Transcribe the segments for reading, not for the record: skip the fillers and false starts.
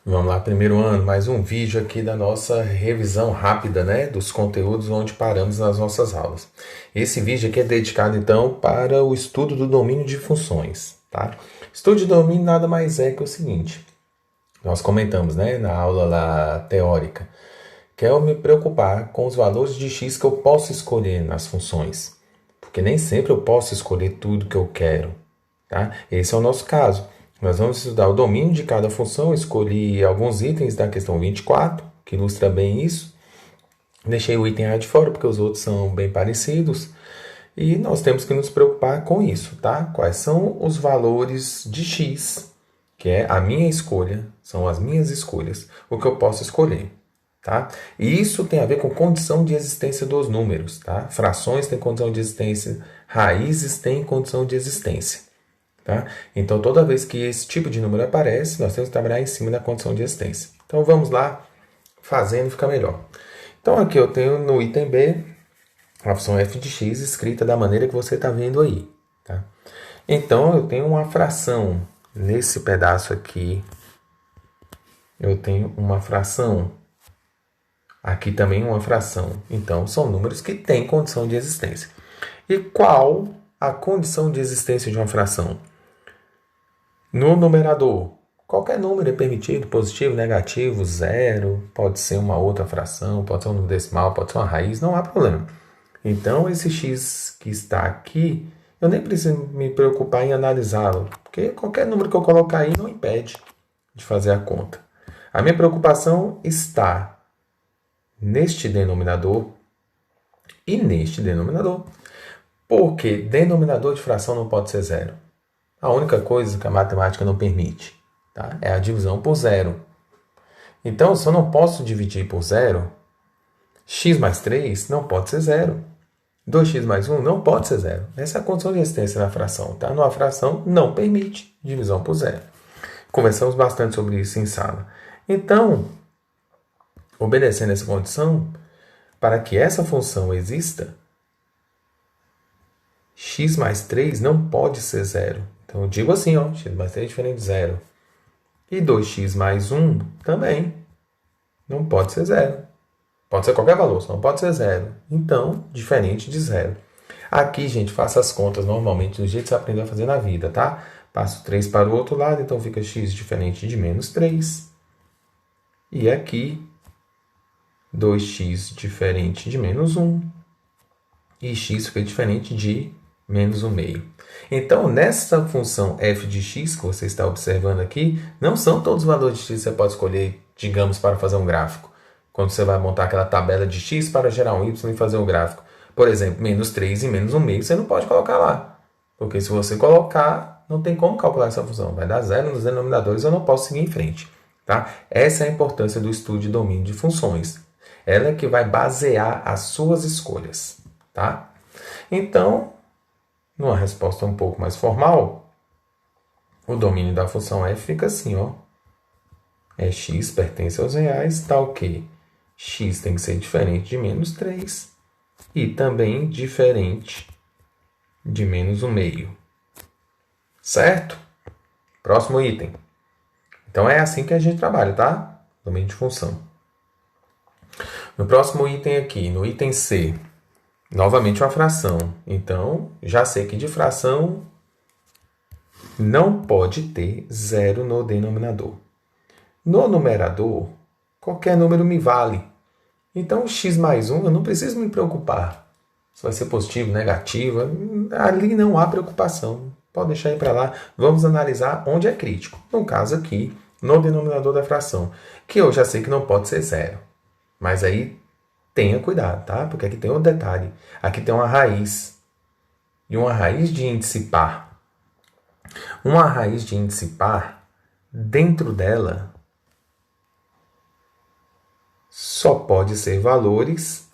Vamos lá, primeiro ano, mais um vídeo aqui da nossa revisão rápida, né, dos conteúdos onde paramos nas nossas aulas. Esse vídeo aqui é dedicado, então, para o estudo do domínio de funções, tá? Estudo de domínio nada mais é que o seguinte, nós comentamos, né, na aula lá teórica, que é eu me preocupar com os valores de x que eu posso escolher nas funções, porque nem sempre eu posso escolher tudo que eu quero, tá? Esse é o nosso caso. Nós vamos estudar o domínio de cada função. Eu escolhi alguns itens da questão 24, que ilustra bem isso. Deixei o item A de fora, porque os outros são bem parecidos. E nós temos que nos preocupar com isso, tá? Quais são os valores de x, que é a minha escolha, são as minhas escolhas, o que eu posso escolher, tá? E isso tem a ver com condição de existência dos números, tá? Frações têm condição de existência, raízes têm condição de existência. Tá? Então, toda vez que esse tipo de número aparece, nós temos que trabalhar em cima da condição de existência. Então, vamos lá, fazendo fica melhor. Então, aqui eu tenho no item B a função f de x escrita da maneira que você está vendo aí. Tá? Então, eu tenho uma fração nesse pedaço aqui. Eu tenho uma fração. Aqui também uma fração. Então, são números que têm condição de existência. E qual a condição de existência de uma fração? No numerador, qualquer número é permitido, positivo, negativo, zero, pode ser uma outra fração, pode ser um número decimal, pode ser uma raiz, não há problema. Então, esse x que está aqui, eu nem preciso me preocupar em analisá-lo, porque qualquer número que eu colocar aí não impede de fazer a conta. A minha preocupação está neste denominador e neste denominador, porque denominador de fração não pode ser zero. A única coisa que a matemática não permite, tá? É a divisão por zero. Então, se eu não posso dividir por zero, x mais 3 não pode ser zero. 2x mais 1 não pode ser zero. Essa é a condição de existência na fração. Tá? Numa fração não permite divisão por zero. Conversamos bastante sobre isso em sala. Então, obedecendo essa condição, para que essa função exista, x mais 3 não pode ser zero. Então, eu digo assim, ó, x mais 3 é diferente de zero. E 2x mais 1 também não pode ser zero. Pode ser qualquer valor, só não pode ser zero. Então, diferente de zero. Aqui, gente, faça as contas normalmente do jeito que você aprendeu a fazer na vida, tá? Passo 3 para o outro lado, então fica x diferente de menos 3. E aqui, 2x diferente de menos 1. E x fica diferente de menos 1 meio. Então, nessa função f de x que você está observando aqui, não são todos os valores de x que você pode escolher, digamos, para fazer um gráfico. Quando você vai montar aquela tabela de x para gerar um y e fazer um gráfico. Por exemplo, menos 3 e menos 1 meio, você não pode colocar lá. Porque se você colocar, não tem como calcular essa função. Vai dar zero nos denominadores, eu não posso seguir em frente. Tá? Essa é a importância do estudo de domínio de funções. Ela é que vai basear as suas escolhas. Tá? Então, numa resposta um pouco mais formal, o domínio da função f fica assim, ó. X pertence aos reais, tal que x tem que ser diferente de menos 3 e também diferente de menos 1 meio. Certo? Próximo item. Então, é assim que a gente trabalha, tá? Domínio de função. No próximo item aqui, no item C, novamente uma fração. Então, já sei que de fração não pode ter zero no denominador. No numerador, qualquer número me vale. Então, x mais 1, eu não preciso me preocupar se vai ser positivo, negativo. Ali não há preocupação. Pode deixar aí para lá. Vamos analisar onde é crítico. No caso aqui, no denominador da fração, que eu já sei que não pode ser zero. Mas aí, tenha cuidado, tá? Porque aqui tem outro detalhe. Aqui tem uma raiz. E uma raiz de índice par. Uma raiz de índice par, dentro dela, só pode ser valores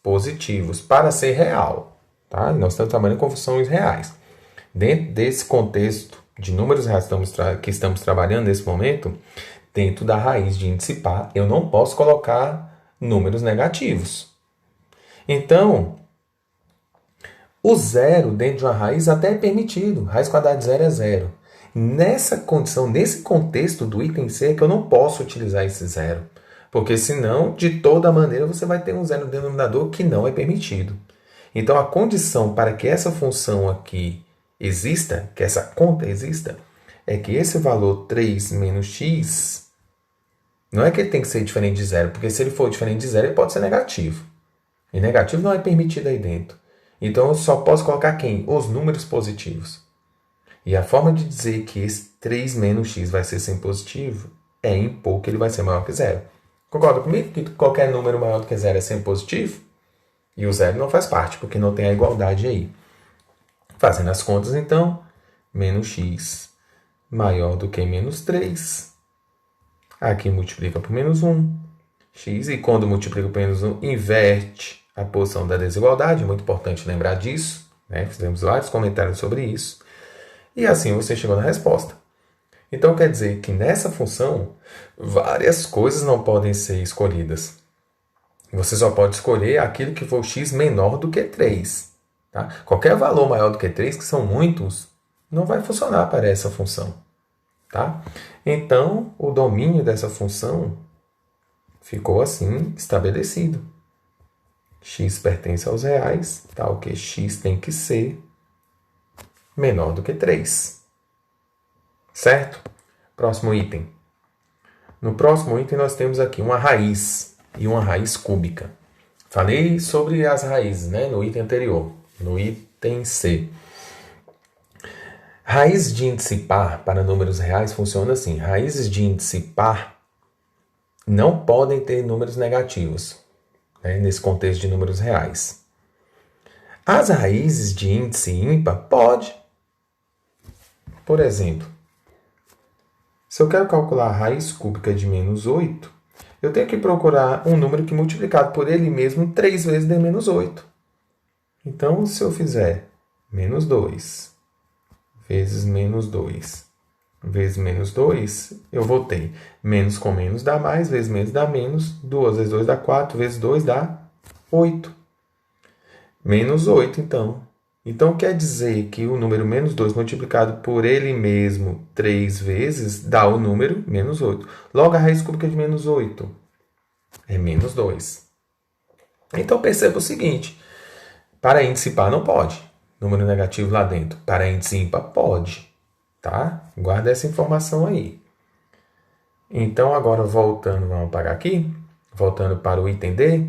positivos para ser real. Tá? Nós estamos trabalhando com funções reais. Dentro desse contexto de números reais que estamos trabalhando nesse momento, dentro da raiz de índice par, eu não posso colocar números negativos. Então, o zero dentro de uma raiz até é permitido. Raiz quadrada de zero é zero. Nessa condição, nesse contexto do item C, é que eu não posso utilizar esse zero. Porque senão, de toda maneira, você vai ter um zero no denominador que não é permitido. Então, a condição para que essa função aqui exista, que essa conta exista, é que esse valor 3 menos x, não é que ele tem que ser diferente de zero, porque se ele for diferente de zero, ele pode ser negativo. E negativo não é permitido aí dentro. Então, eu só posso colocar quem? Os números positivos. E a forma de dizer que esse 3 menos x vai ser sempre positivo é impor que ele vai ser maior que zero. Concorda comigo que qualquer número maior do que zero é sempre positivo? E o zero não faz parte, porque não tem a igualdade aí. Fazendo as contas, então, menos x maior do que menos 3. Aqui multiplica por menos 1. X, e quando multiplica por menos 1, inverte a posição da desigualdade. É muito importante lembrar disso. Né? Fizemos vários comentários sobre isso. E assim você chegou na resposta. Então quer dizer que nessa função, várias coisas não podem ser escolhidas. Você só pode escolher aquilo que for x menor do que 3. Tá? Qualquer valor maior do que 3, que são muitos, não vai funcionar para essa função. Tá? Então, o domínio dessa função ficou assim estabelecido. X pertence aos reais, tal que x tem que ser menor do que 3. Certo? Próximo item. No próximo item nós temos aqui uma raiz e uma raiz cúbica. Falei sobre as raízes, né, no item anterior, no item C. Raiz de índice par para números reais funciona assim. Raízes de índice par não podem ter números negativos, né, nesse contexto de números reais. As raízes de índice ímpar pode. Por exemplo, se eu quero calcular a raiz cúbica de menos 8, eu tenho que procurar um número que multiplicado por ele mesmo 3 vezes dê menos 8. Então, se eu fizer menos 2 vezes menos 2 vezes menos 2, eu vou ter menos com menos dá mais, vezes menos dá menos, 2 vezes 2 dá 4, vezes 2 dá 8. Menos 8, então. Então, quer dizer que o número menos 2 multiplicado por ele mesmo 3 vezes dá o número menos 8. Logo, a raiz cúbica de menos 8 é menos 2. Então, perceba o seguinte. Para índice par não pode. Número negativo lá dentro. Para índice ímpar pode. Tá? Guarda essa informação aí. Então, agora voltando, vamos apagar aqui. Voltando para o item D.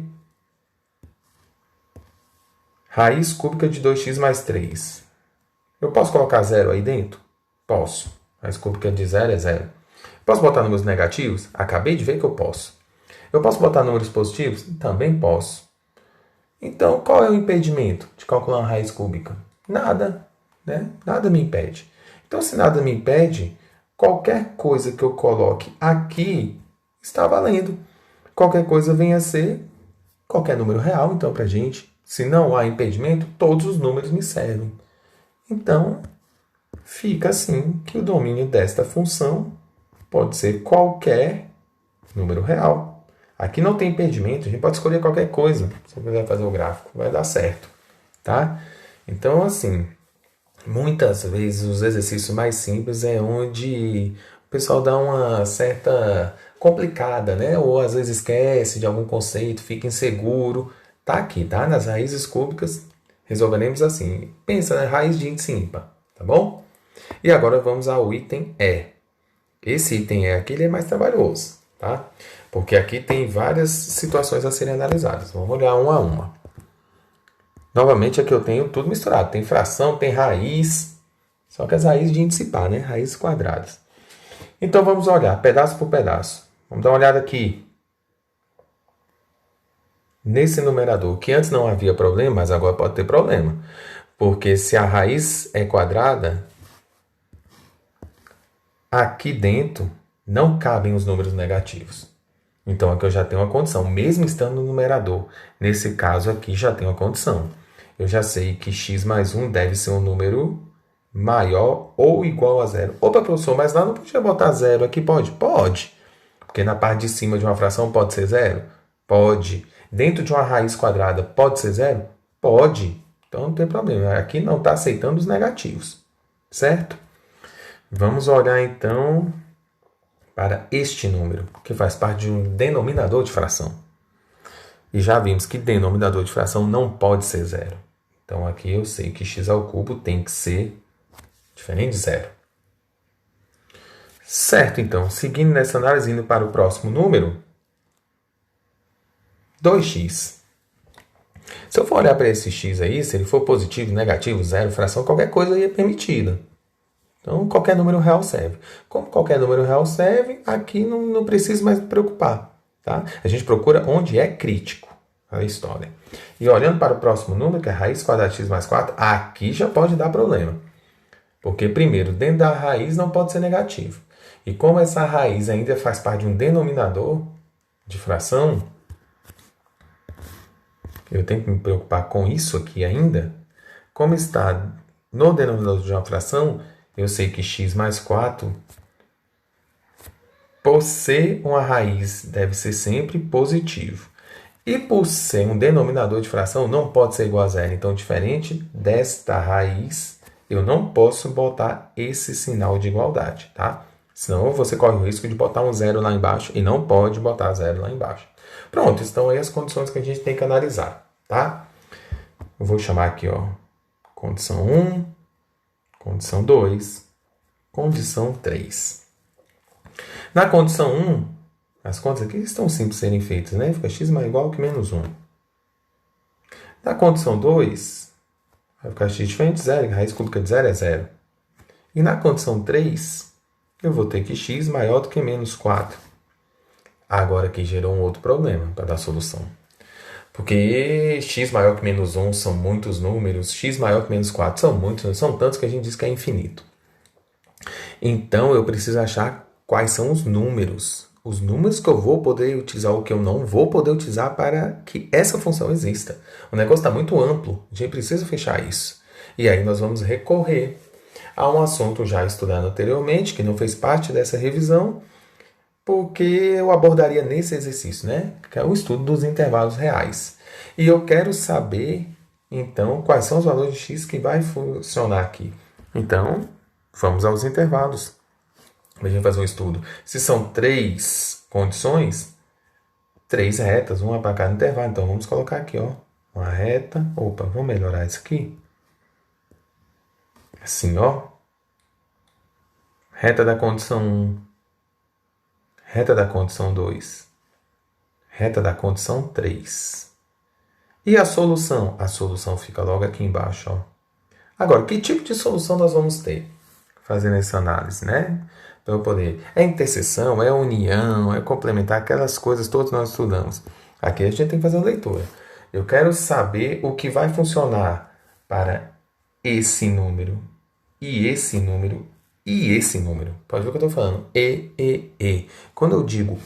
Raiz cúbica de 2x mais 3. Eu posso colocar zero aí dentro? Posso. Raiz cúbica de zero é zero. Posso botar números negativos? Acabei de ver que eu posso. Eu posso botar números positivos? Também posso. Então, qual é o impedimento de calcular uma raiz cúbica? Nada. Né? Nada me impede. Então, se nada me impede, qualquer coisa que eu coloque aqui está valendo. Qualquer coisa venha a ser qualquer número real, então, para a gente. Se não há impedimento, todos os números me servem. Então, fica assim que o domínio desta função pode ser qualquer número real. Aqui não tem impedimento, a gente pode escolher qualquer coisa. Se você quiser fazer o gráfico, vai dar certo. Tá? Então, assim, muitas vezes os exercícios mais simples é onde o pessoal dá uma certa complicada, né? Ou às vezes esquece de algum conceito, fica inseguro. Tá aqui, tá? Nas raízes cúbicas, resolveremos assim. Pensa na raiz de índice ímpar, tá bom? E agora vamos ao item E. Esse item E aqui ele é mais trabalhoso, tá? Porque aqui tem várias situações a serem analisadas. Vamos olhar uma a uma. Novamente, aqui eu tenho tudo misturado. Tem fração, tem raiz. Só que as raízes de índice par, né? Raízes quadradas. Então, vamos olhar pedaço por pedaço. Vamos dar uma olhada aqui. Nesse numerador, que antes não havia problema, mas agora pode ter problema. Porque se a raiz é quadrada, aqui dentro não cabem os números negativos. Então, aqui eu já tenho uma condição, mesmo estando no numerador. Nesse caso aqui, já tenho uma condição. Eu já sei que x mais 1 deve ser um número maior ou igual a zero. Opa, professor, mas lá não podia botar zero aqui, pode? Pode. Porque na parte de cima de uma fração pode ser zero? Pode. Dentro de uma raiz quadrada pode ser zero? Pode. Então não tem problema. Aqui não está aceitando os negativos. Certo? Vamos olhar então para este número, que faz parte de um denominador de fração. E já vimos que denominador de fração não pode ser zero. Então aqui eu sei que x ao cubo tem que ser diferente de zero. Certo, então, seguindo nessa análise, indo para o próximo número, 2x. Se eu for olhar para esse x aí, se ele for positivo, negativo, zero, fração, qualquer coisa aí é permitida. Então, qualquer número real serve. Como qualquer número real serve, aqui não precisa mais me preocupar. Tá? A gente procura onde é crítico a história. E olhando para o próximo número, que é raiz quadrada de x mais 4, aqui já pode dar problema. Porque, primeiro, dentro da raiz não pode ser negativo. E como essa raiz ainda faz parte de um denominador de fração, eu tenho que me preocupar com isso aqui ainda. Como está no denominador de uma fração, eu sei que x mais 4, por ser uma raiz, deve ser sempre positivo. E por ser um denominador de fração, não pode ser igual a zero. Então, diferente desta raiz, eu não posso botar esse sinal de igualdade, tá? Senão você corre o risco de botar um zero lá embaixo e não pode botar zero lá embaixo. Pronto, estão aí as condições que a gente tem que analisar, tá? Eu vou chamar aqui, ó, condição 1, condição 2, condição 3. Na condição 1, as contas aqui estão simples de serem feitas, né? Fica x mais igual que menos 1. Na condição 2, vai ficar x diferente de zero, raiz cúbica de zero é zero. E na condição 3, eu vou ter que x maior do que menos 4. Agora aqui gerou um outro problema para dar solução. Porque x maior que menos 1 são muitos números, x maior que menos 4 são muitos, são tantos que a gente diz que é infinito. Então, eu preciso achar quais são os números que eu vou poder utilizar ou que eu não vou poder utilizar para que essa função exista. O negócio está muito amplo, a gente precisa fechar isso. E aí nós vamos recorrer a um assunto já estudado anteriormente, que não fez parte dessa revisão, porque eu abordaria nesse exercício, né? Que é o estudo dos intervalos reais. E eu quero saber, então, quais são os valores de x que vai funcionar aqui. Então, vamos aos intervalos. A gente vai fazer um estudo. Se são 3 condições, 3 retas, uma para cada intervalo. Então, vamos colocar aqui, ó, uma reta. Opa, vamos melhorar isso aqui. Assim, ó. Reta da condição 1. Reta da condição 2. Reta da condição 3. E a solução? A solução fica logo aqui embaixo, ó. Agora, que tipo de solução nós vamos ter? Fazendo essa análise, né? Para eu poder. É interseção, é união, é complementar, aquelas coisas todas nós estudamos. Aqui a gente tem que fazer a leitura. Eu quero saber o que vai funcionar para esse número, e esse número, e esse número. Pode ver o que eu estou falando. E. Quando eu digo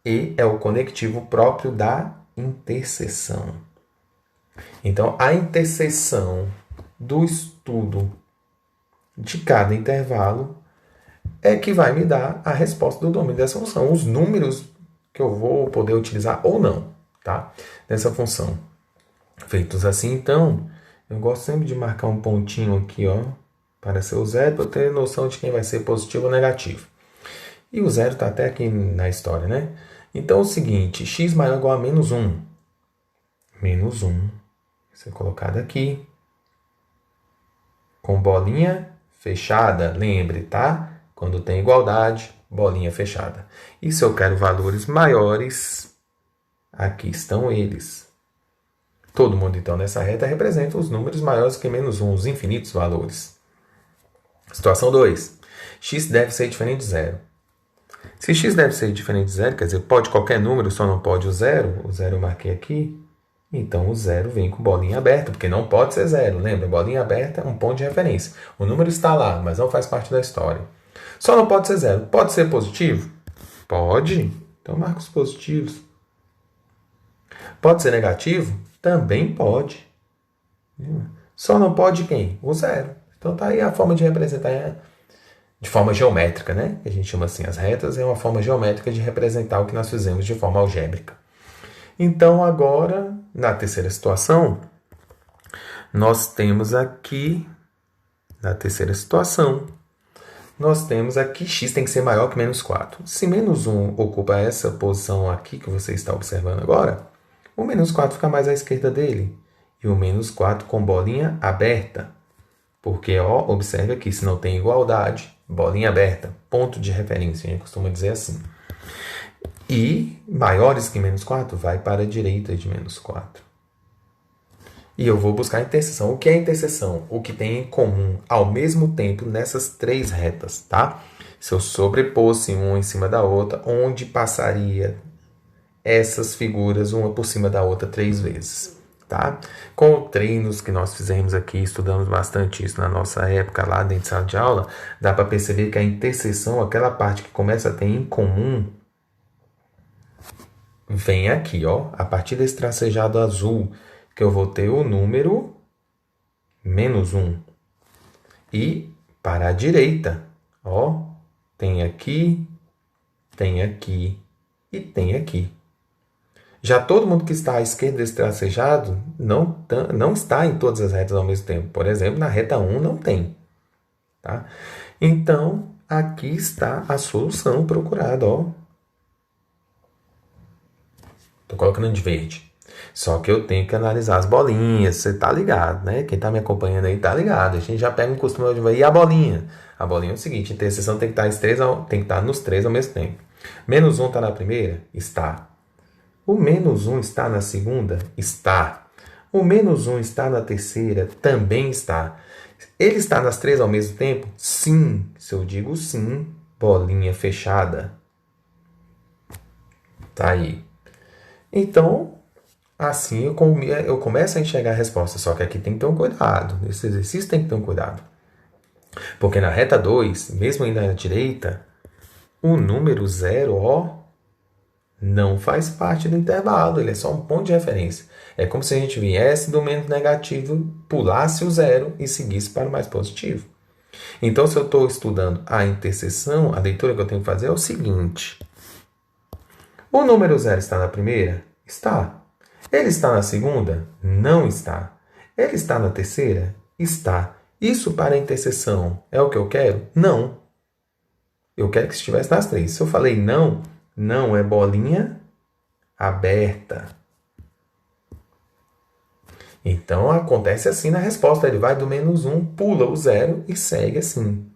E é o conectivo próprio da interseção. Então, a interseção do estudo de cada intervalo é que vai me dar a resposta do domínio dessa função. Os números que eu vou poder utilizar ou não, tá? Dessa função. Feitos assim, então, eu gosto sempre de marcar um pontinho aqui, ó, para ser o zero, para eu ter noção de quem vai ser positivo ou negativo. E o zero está até aqui na história, né? Então, é o seguinte, x maior ou igual a menos 1. Menos 1. Vai ser colocado aqui. Com bolinha fechada, lembre, tá? Quando tem igualdade, bolinha fechada. E se eu quero valores maiores, aqui estão eles. Todo mundo, então, nessa reta representa os números maiores que menos 1, os infinitos valores. Situação 2. X deve ser diferente de zero. Se x deve ser diferente de zero, quer dizer, pode qualquer número, só não pode o zero. O zero eu marquei aqui. Então, o zero vem com bolinha aberta, porque não pode ser zero. Lembra, bolinha aberta é um ponto de referência. O número está lá, mas não faz parte da história. Só não pode ser zero. Pode ser positivo? Pode. Então, marca os positivos. Pode ser negativo? Também pode. Só não pode quem? O zero. Então, tá aí a forma de representar de forma geométrica, né? A gente chama assim, as retas é uma forma geométrica de representar o que nós fizemos de forma algébrica. Então, agora, na terceira situação, nós temos aqui, na terceira situação, nós temos aqui x tem que ser maior que menos 4. Se menos 1 ocupa essa posição aqui que você está observando agora, o menos 4 fica mais à esquerda dele. E o menos 4 com bolinha aberta. Porque, ó, observe aqui, se não tem igualdade, bolinha aberta, ponto de referência, a gente costuma dizer assim. E maiores que menos 4 vai para a direita de menos 4. E eu vou buscar a interseção. O que é a interseção? O que tem em comum ao mesmo tempo nessas três retas, tá? Se eu sobreposse uma em cima da outra, onde passaria essas figuras uma por cima da outra 3 vezes, tá? Com treinos que nós fizemos aqui, estudamos bastante isso na nossa época lá dentro de sala de aula, dá para perceber que a interseção, aquela parte que começa a ter em comum, vem aqui, ó, a partir desse tracejado azul, que eu vou ter o número menos 1. E para a direita, ó, tem aqui e tem aqui. Já todo mundo que está à esquerda desse tracejado não está em todas as retas ao mesmo tempo. Por exemplo, na reta 1 não tem. Tá? Então, aqui está a solução procurada, ó. Estou colocando de verde. Só que eu tenho que analisar as bolinhas. Você tá ligado, né? Quem tá me acompanhando aí tá ligado. A gente já pega um costume de ver. E a bolinha? A bolinha é o seguinte: a interseção tem que estar nos três ao mesmo tempo. Menos 1 está na primeira? Está. O menos 1 está na segunda? Está. O menos 1 está na terceira? Também está. Ele está nas três ao mesmo tempo? Sim. Se eu digo sim, bolinha fechada. Tá aí. Então, assim eu começo a enxergar a resposta. Só que aqui tem que ter um cuidado. Esse exercício tem que ter um cuidado. Porque na reta 2, mesmo indo à direita, o número 0, ó, não faz parte do intervalo. Ele é só um ponto de referência. É como se a gente viesse do menos negativo, pulasse o 0 e seguisse para o mais positivo. Então, se eu estou estudando a interseção, a leitura que eu tenho que fazer é o seguinte. O número 0 está na primeira? Está. Ele está na segunda? Não está. Ele está na terceira? Está. Isso para a interseção é o que eu quero? Não. Eu quero que estivesse nas três. Se eu falei não, não é bolinha aberta. Então, acontece assim na resposta. Ele vai do menos 1, pula o 0 e segue assim.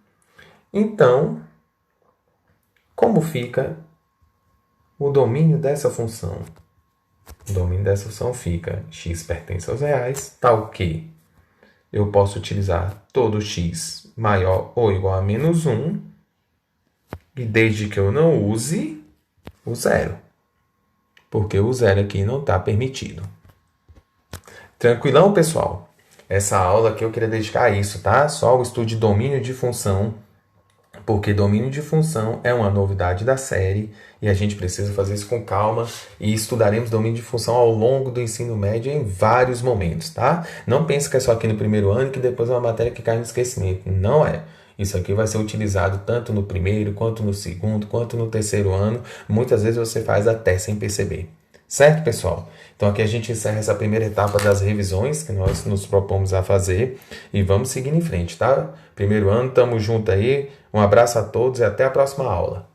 Então, como fica o domínio dessa função? O domínio dessa função fica x pertence aos reais, tal que eu posso utilizar todo x maior ou igual a menos 1, e desde que eu não use o 0, porque o 0 aqui não está permitido. Tranquilão, pessoal? Essa aula aqui eu queria dedicar a isso, tá? Só o estudo de domínio de função, porque domínio de função é uma novidade da série e a gente precisa fazer isso com calma e estudaremos domínio de função ao longo do ensino médio em vários momentos, tá? Não pense que é só aqui no primeiro ano que depois é uma matéria que cai no esquecimento. Não é. Isso aqui vai ser utilizado tanto no primeiro, quanto no segundo, quanto no terceiro ano. Muitas vezes você faz até sem perceber. Certo, pessoal? Então aqui a gente encerra essa primeira etapa das revisões que nós nos propomos a fazer e vamos seguindo em frente, tá? Primeiro ano, tamo junto aí. Um abraço a todos e até a próxima aula.